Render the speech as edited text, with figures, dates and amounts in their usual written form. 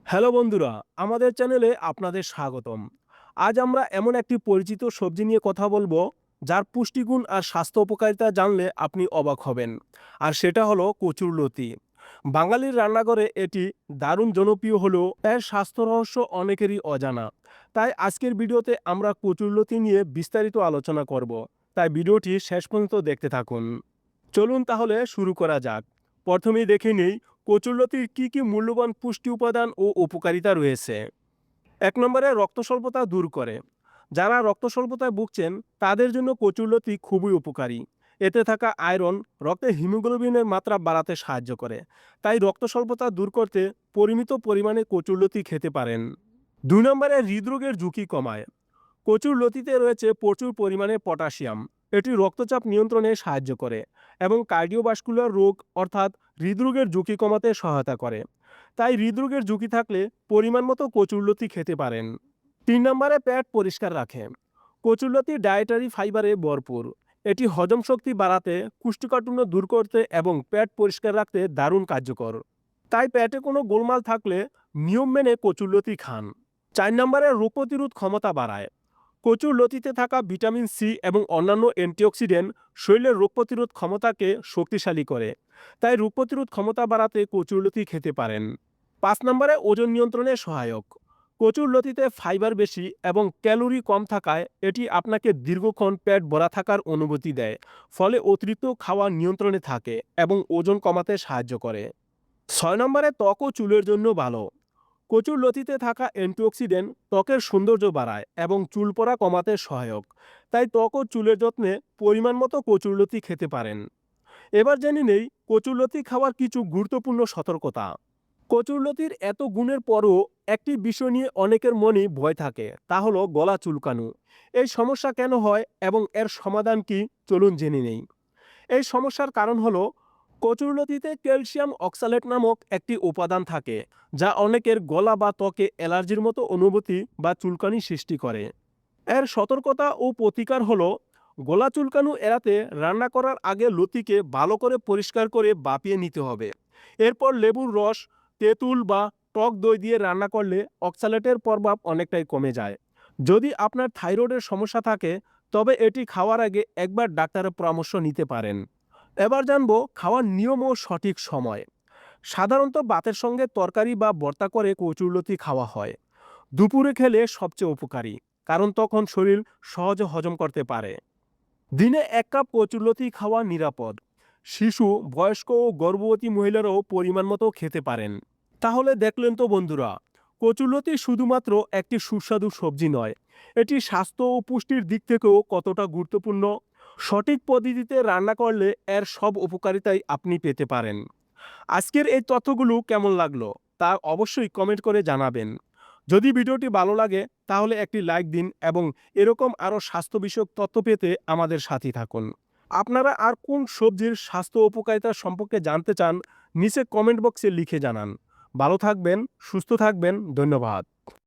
Hello বন্ধুরা, আমাদের চ্যানেলে আপনাদের স্বাগতম। আজ আমরা এমন একটি পরিচিত সবজি নিয়ে কথা বলবো যার পুষ্টিগুণ আর স্বাস্থ্য উপকারিতা জানলে আপনি অবাক হবেন। আর সেটা হলো কচুরলতি। বাঙালির রান্নাঘরে এটি দারুণ জনপ্রিয় হলেও এর স্বাস্থ্য রহস্য অনেকেরই অজানা। তাই আজকের ভিডিওতে আমরা কচুরলতি নিয়ে বিস্তারিত আলোচনা করব। তাই ভিডিওটি শেষ পর্যন্ত দেখতে থাকুন। চলুন তাহলে শুরু করা যাক। প্রথমেই দেখে নেই কচুরলতির কি কি মূল্যবান পুষ্টি উপাদান ও উপকারিতা রয়েছে। ১ নম্বরে রক্ত স্বল্পতা দূর করে। যারা রক্ত স্বল্পতায় ভুগছেন তাদের জন্য কচুরলতি খুবই উপকারী। এতে থাকা আয়রন রক্তে হিমোগ্লোবিনের মাত্রা বাড়াতে সাহায্য করে। তাই রক্ত স্বল্পতা দূর করতে পরিমিত পরিমাণে কচুরলতি খেতে পারেন। ২ নম্বরে হৃদরোগের ঝুঁকি কমায়। কচুর লতিতে রয়েছে প্রচুর পরিমাণে পটাশিয়াম। এটি রক্তচাপ নিয়ন্ত্রণে সাহায্য করে এবং কার্ডিওভাস্কুলার রোগ অর্থাৎ হৃদরোগের ঝুঁকি কমাতে সহায়তা করে। তাই হৃদরোগের ঝুঁকি থাকলে পরিমাণ মতো কচুরলতি খেতে পারেন। ৩ নম্বরে পেট পরিষ্কার রাখে। কচুরলতি ডায়েটারি ফাইবারে ভরপুর। এটি হজম শক্তি বাড়াতে, কোষ্ঠকাঠিন্য দূর করতে এবং পেট পরিষ্কার রাখতে দারুণ কার্যকর। তাই পেটে কোনো গোলমাল থাকলে নিয়ম মেনে কচুরলতি খান। ৪ নম্বরে রোগ প্রতিরোধ ক্ষমতা বাড়ায়। কচুর লতিতে থাকা ভিটামিন সি এবং অন্যান্য অ্যান্টিঅক্সিডেন্ট শরীরের রোগ প্রতিরোধ ক্ষমতাকে শক্তিশালী করে। তাই রোগ প্রতিরোধ ক্ষমতা বাড়াতে কচুর লতি খেতে পারেন। ৫ নম্বরে ওজন নিয়ন্ত্রণে সহায়ক। কচুর লতিতে ফাইবার বেশি এবং ক্যালোরি কম থাকায় এটি আপনাকে দীর্ঘক্ষণ পেট ভরা থাকার অনুভূতি দেয়। ফলে অতিরিক্ত খাওয়া নিয়ন্ত্রণে থাকে এবং ওজন কমাতে সাহায্য করে। ৬ নম্বরে ত্বক ও চুলের জন্য ভালো। কচুর লতিতে থাকা অ্যান্টিঅক্সিডেন্ট ত্বকের সৌন্দর্য বাড়ায় এবং চুল পড়া কমাতে সহায়ক। তাই ত্বক ও চুলের যত্নে পরিমাণ মতো কচুরলতি খেতে পারেন। এবার জেনে নেই কচুরলতি খাওয়ার কিছু গুরুত্বপূর্ণ সতর্কতা। কচুরলতির এত গুণের পরও একটি বিষয় নিয়ে অনেকের মনেই ভয় থাকে, তা হলো গলা চুলকানো। এই সমস্যা কেন হয় এবং এর সমাধান কি, চলুন জেনে নেই। এই সমস্যার কারণ হলো কচুরলতিতে ক্যালসিয়াম অক্সালেট নামক একটি উপাদান থাকে, যা অনেকের গলা বা ত্বকে অ্যালার্জির মতো অনুভূতি বা চুলকানি সৃষ্টি করে। এর সতর্কতা ও প্রতিকার হলো গলা চুলকানো এড়াতে রান্না করার আগে লতিকে ভালো করে পরিষ্কার করে বাপিয়ে নিতে হবে। এরপর লেবুর রস, তেঁতুল বা টক দই দিয়ে রান্না করলে অক্সালেটের প্রভাব অনেকটাই কমে যায়। যদি আপনার থাইরয়েডের সমস্যা থাকে তবে এটি খাওয়ার আগে একবার ডাক্তারের পরামর্শ নিতে পারেন। এবার জানবো খাওয়ার নিয়ম ও সঠিক সময়। সাধারণত ভাতের সঙ্গে তরকারি বা ভর্তা করে কচুরলতি খাওয়া হয়। দুপুরে খেলে সবচেয়ে উপকারী, কারণ তখন শরীর সহজে হজম করতে পারে। দিনে ১ কাপ কচুরলতি খাওয়া নিরাপদ। শিশু, বয়স্ক ও গর্ভবতী মহিলারাও পরিমাণ মতো খেতে পারেন। তাহলে দেখলেন তো বন্ধুরা, কচুরলতি শুধুমাত্র একটি সুস্বাদু সবজি নয়, এটি স্বাস্থ্য ও পুষ্টির দিক থেকেও কতটা গুরুত্বপূর্ণ। সঠিক পদ্ধতিতে রান্না করলে এর সব উপকারিতাই আপনি পেতে পারেন। আজকের এই তথ্যগুলো কেমন লাগলো তা অবশ্যই কমেন্ট করে জানাবেন। যদি ভিডিওটি ভালো লাগে তাহলে একটি লাইক দিন এবং এরকম আরও স্বাস্থ্য বিষয়ক তথ্য পেতে আমাদের সাথে থাকুন। আপনারা আর কোন সবজির স্বাস্থ্য উপকারিতা সম্পর্কে জানতে চান নিচে কমেন্ট বক্সে লিখে জানান। ভালো থাকবেন, সুস্থ থাকবেন, ধন্যবাদ।